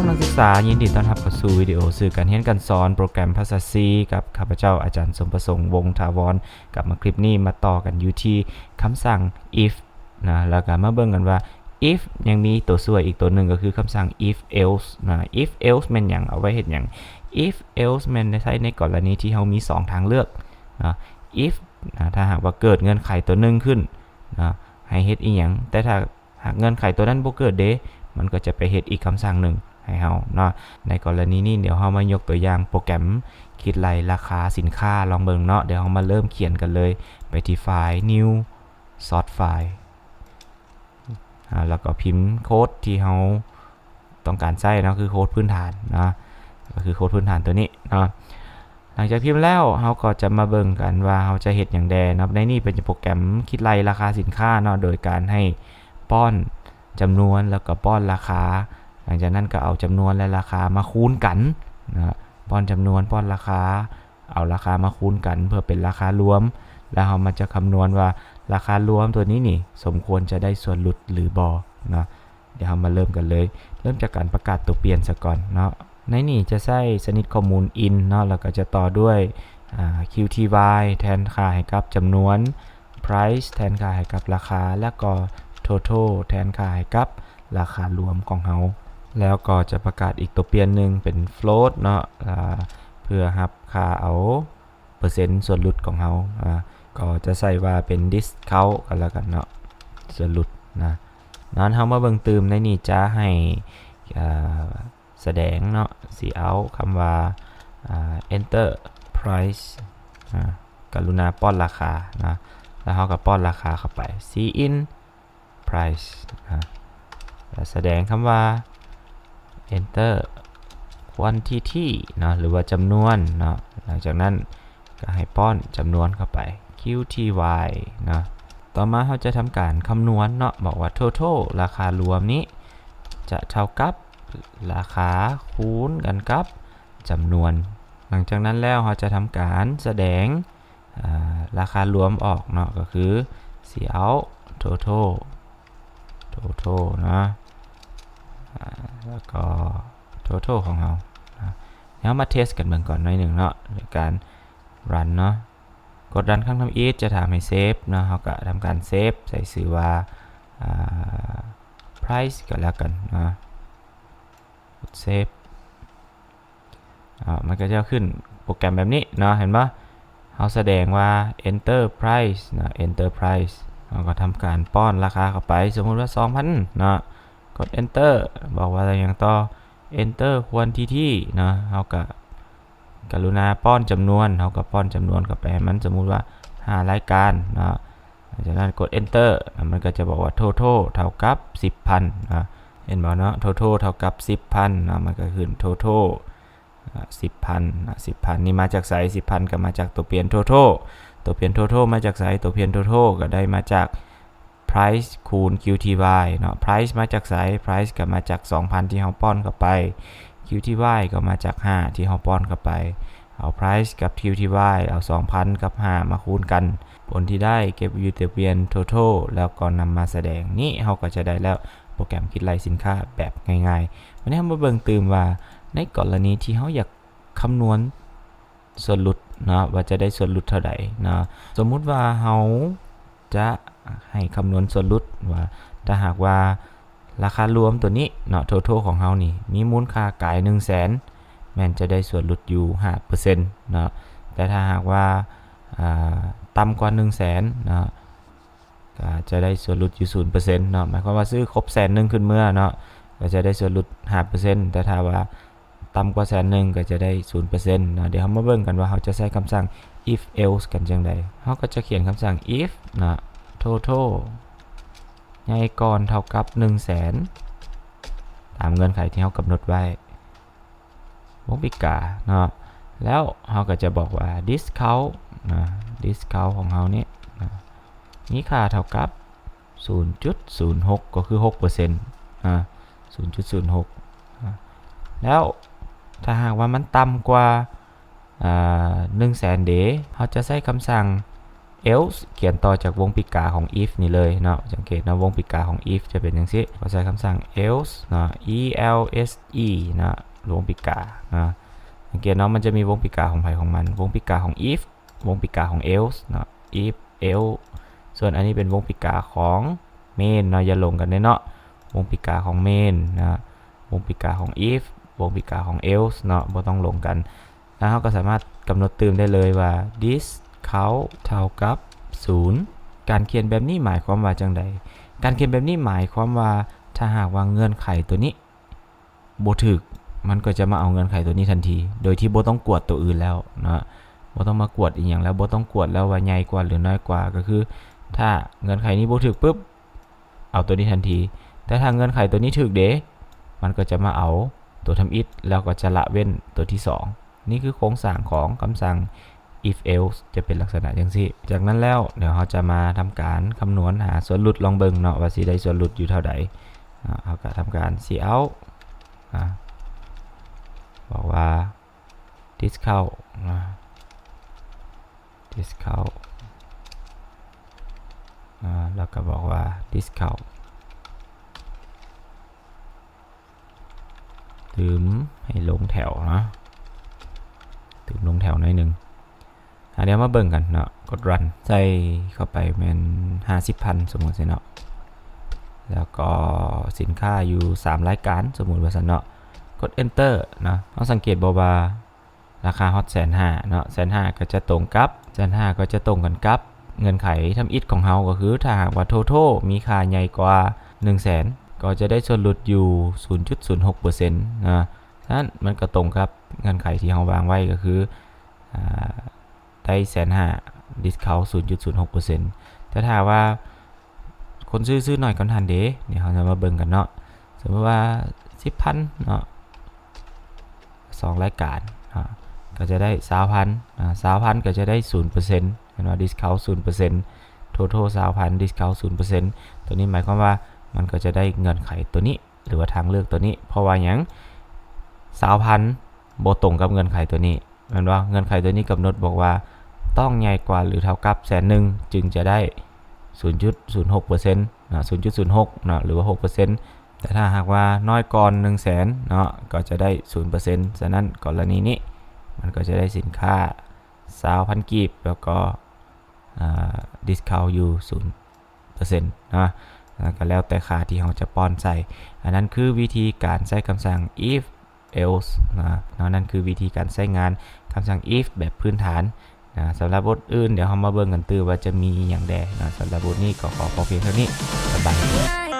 องนักศึกษายินดีต้อนรับเข้าสู่วิดีโอสื่อการเรียนการสอนโปรแกรมภาษา C กับข้าพเจ้าอาจารย์สมประสงค์วงศ์ถาวรกลับมาคลิปนี้มาต่อกันอยู่ที่คำสั่ง if นะแล้วก็มาเบิ่งกันว่า if ยังมีตัวช่วยอีกตัวหนึ่งก็คือคำสั่ง if else นะ if else แม่นหยังเอาไว้เฮ็ดหยัง if else แม่นใช้ในกรณีที่เรามี2ทางเลือกนะ if นะถ้าหากว่าเกิดเงื่อนไขตัวหนึ่งขึ้นนะให้เฮ็ดอีหยังแต่ถ้าหากเงื่อนไขตัวนั้นบ่เกิดเด้มันก็จะไปเฮ็ดอีกคำสั่งหนึ่งให้เฮาเนาะในกรณีนี้เดี๋ยวเฮามายกตัวอย่างโปรแกรมคิดไล่ราคาสินค้าลองเบิ่งเนาะเดี๋ยวเฮามาเริ่มเขียนกันเลยไปที่ไฟล์ new sort file แล้วก็พิมพ์โค้ดที่เฮาต้องการใช้เนาะคือโค้ดพื้นฐานเนาะก็คือโค้ดพื้นฐานตัวนี้เนาะหลังจากพิมพ์แล้วเฮาก็จะมาเบิ่งกันว่าเฮาจะเฮ็ดหยังแดเนาะในนี้เป็นโปรแกรมคิดไล่ราคาสินค้าเนาะโดยการให้ป้อนจำนวนแล้วก็ป้อนราคาหลังจากนั้นก็เอาจำนวนและราคามาคูณกันนะป้อนจำนวนป้อนราคาเอาราคามาคูณกันเพื่อเป็นราคารวมแล้วเรามาจะคำนวณว่าราคารวมตัวนี้นี่สมควรจะได้ส่วนลดหรือบ่เนาะเดี๋ยวเรามาเริ่มกันเลยเริ่มจากการประกาศตัวเปลี่ยนซะก่อนเนาะในนี้จะใช้ชนิดข้อมูล in เนาะแล้วก็จะต่อด้วยqty แทนค่าให้กับจำนวน price แทนค่าให้กับราคาแล้วก็total แทนค่าให้กับราคารวมของเราแล้วก็จะประกาศอีกตัวเปลี่ยนหนึ่งเป็น float เนาะเพื่อรับค่าเอาเปอร์เซ็นต์ส่วนลดของเราก็จะใส่ว่าเป็น discount กันแล้วกันเนาะส่วนลดนะนั้นเรามาเบิ่งเติมในนี้จะให้แสดงเนาะสีเอาคำว่าenter price กรุณาป้อนราคานะแล้วเราก็ป้อนราคาเข้าไป cin price แสดงคำว่า enter quantity เนาะหรือว่าจำนวนเนาะหลังจากนั้นก็ให้ป้อนจำนวนเข้าไป qty เนาะต่อมาเราจะทำการคำนวณเนาะบอกว่า total ราคารวมนี้จะเท่ากับราคาคูณกันกับจำนวนหลังจากนั้นแล้วเราจะทำการแสดงราคารวมออกเนาะก็คือ cout total นะแล้วก็ total ของเราแล้วมาเทสกันเบื้องก่อนหน่อยหนึ่งเนาะโดยการ run เนาะกด run ข้างทำ if จะทำให้เซฟเนาะเราก็ทำการเซฟใส่ชื่อว่าprice ก็แล้วกันนะกดเซฟมันก็จะขึ้นโปรแกรมแบบนี้เนาะเห็นปะเราแสดงว่า enter price นะ enter price เราก็ทำการป้อนราคาเข้าไปสมมติว่า 2,000 เนาะกด enter บอกว่าอะไรอย่างต่อ enter quantity เนาะเราก็กรุณาป้อนจำนวนเราก็ป้อนจำนวนเข้าไปมันสมมุติว่า5รายการเนาะจากนั้นกด enter มันก็จะบอกว่า total เท่ากับ 10,000 นะเห็นบ่เนาะ total เท่ากับ 10,000 นะมันก็ขึ้น total 10,000 นี่มาจากไส 10,000 ก็มาจากตัวเปลี่ยน total ตัวเปลี่ยน total มาจากไสตัวเปลี่ยน total ก็ได้มาจาก price คูณ qty เนาะ price มาจากไส price ก็มาจาก 2,000 ที่เราป้อนเข้าไป qty ก็มาจาก5ที่เราป้อนเข้าไปเอา price กับ qty เอา 2,000 กับ 5 มาคูณกันผลที่ได้เก็บอยู่ตัวเปลี่ยน total แล้วก็นำมาแสดงนี่เราก็จะได้แล้วโปรแกรมคิดไล่สินค้าแบบง่ายๆวันนี้เรามาเบิ่งเติมว่าในกรณีที่เราอยากคำนวณส่วนลดนะว่าจะได้ส่วนลดเท่าใดนะสมมุติว่าเราจะให้คำนวณส่วนลดว่าถ้าหากว่าราคารวมตัวนี้เนาะ total ของเรานี่มีมูลค่ากาย 100,000 แม่นจะได้ส่วนลดอยู่ 5% เนาะแต่ถ้าหากว่าต่ำกว่า 100,000 เนาะก็จะได้ส่วนลดอยู่ 0% เนาะหมายความว่าซื้อครบ100,000ขึ้นเมื่อเนาะก็จะได้ส่วนลด 5% แต่ถ้าว่าต่ำกว่า100,000ก็จะได้ 0% เนาะเดี๋ยวเรามาเบิ่งกันว่าเราจะใช้คำสั่ง if else กันจังได๋เราก็จะเขียนคำสั่ง if เนาะ total ใหญ่ก่อนเท่ากับ 100,000 ตามเงื่อนไขที่เรากำหนดไว้วงปิกาเนาะแล้วเราก็จะบอกว่า discount นะ discount ของเราเนี่ยมีค่าเท่ากับ 0.06 ก็คือ 6% 0.06 แล้วถ้าหากว่ามันต่ำกว่า100,000 เดเราจะใช้คำสั่ง else เขียนต่อจากวงปีกาของ if นี่เลยเนาะสังเกตนะวงปีกาของ if จะเป็นอย่างนี้เราใช้คำสั่ง else เนาะ else นะวงปีกานะสังเกตเนาะมันจะมีวงปีกาของไผของมันวงปีกาของ if วงปีกาของ else เนาะ if else ส่วนอันนี้เป็นวงปีกาของ main เนาะอย่าลงกันเนาะวงปีกาของ main นะวงปีกาของ if วงปีกาของ else เนาะบ่ต้องลงกันแล้วเราก็สามารถกำหนดเติมได้เลยว่า this count เท่ากับ0การเขียนแบบนี้หมายความว่าจังใดการเขียนแบบนี้หมายความว่าถ้าหากว่าเงื่อนไขตัวนี้บ่ถูกมันก็จะมาเอาเงื่อนไขตัวนี้ทันทีโดยที่บ่ต้องกวดตัวอื่นแล้วนะบ่ต้องมากวดอีกอย่างแล้วบ่ต้องกวดแล้วว่าใหญ่กว่าหรือน้อยกว่าก็คือถ้าเงื่อนไขนี้บ่ถูกปุ๊บเอาตัวนี้ทันทีแต่ถ้าเงื่อนไขตัวนี้ถูกเด้มันก็จะมาเอาตัวทำ if แล้วก็จะละเว้นตัวที่2นี่คือโครงสร้างของคำสั่ง if else จะเป็นลักษณะอย่างนี้จากนั้นแล้วเดี๋ยวเราจะมาทำการคำนวณหาส่วนหลุดลองเบิ่งเนาะว่าสิได้ส่วนหลุดอยู่เท่าใดเราก็ทำการ cout บอกว่า discount discount แล้วก็บอกว่า discount ตืมให้ลงแถวนะตืมลงแถวหน่อยหนึ่งเดี๋ยวมาเบิ่งกันเนาะกด run ใส่เข้าไปแมน50,000 สมมุติเนาะแล้วก็สินค้าอยู่3รายการสมมุติว่าซั่นเนาะกด enter นะเราสังเกตบ่ว่าราคาฮอต150,000เนาะ150,000ก็จะตรงกับ150,000ก็จะตรงกันกับเงื่อนไขทำอิฐของเฮาก็คือถ้าหากว่า total มีค่าใหญ่กว่า 100,000 ก็จะได้ส่วนลดอยู่ 0.06% นะฉะนั้นมันก็ตรงกับเงื่อนไขที่เฮาวางไว้ก็คือได้150,000 discount 0.06% แต่ถ้าว่าคนซื้อหน่อยก่อนทันเด้เดี๋ยวเราจะมาเบิ่งกันเนาะสมมติว่า 10,000 เนาะ2รายการก็จะได้ 20,000 20,000 ก็จะได้ 0% เห็นว่า discount 0% total 20,000 discount 0% ตัวนี้หมายความว่ามันก็จะได้เงื่อนไขตัวนี้หรือว่าทางเลือกตัวนี้เพราะว่าอย่าง 20,000 บ่ตรงกับเงื่อนไขตัวนี้แม่นว่าเงื่อนไขตัวนี้กำหนดบอกว่าต้องใหญ่กว่าหรือเท่ากับ100,000จึงจะได้ 0.06% นะ 0.06 นะหรือว่า 6% แต่ถ้าหากว่าน้อยก่อน 100,000 เนาะก็จะได้ 0% ฉะนั้นกรณีนี้มันก็จะได้สินค้า 20,000 กีบแล้วก็discount อยู่ 0% นะก็แล้วแต่ค่าที่เราจะป้อนใส่อันนั้นคือวิธีการใช้คำสั่ง if else นะนั่นคือวิธีการใช้งานคำสั่ง if แบบพื้นฐานนะสำหรับบทอื่นเดี๋ยวเรามาเบิ่งกันตื้อว่าจะมีอย่างใดนะสำหรับบทนี้ก็ขอเพียงเท่านี้บ๊ายบาย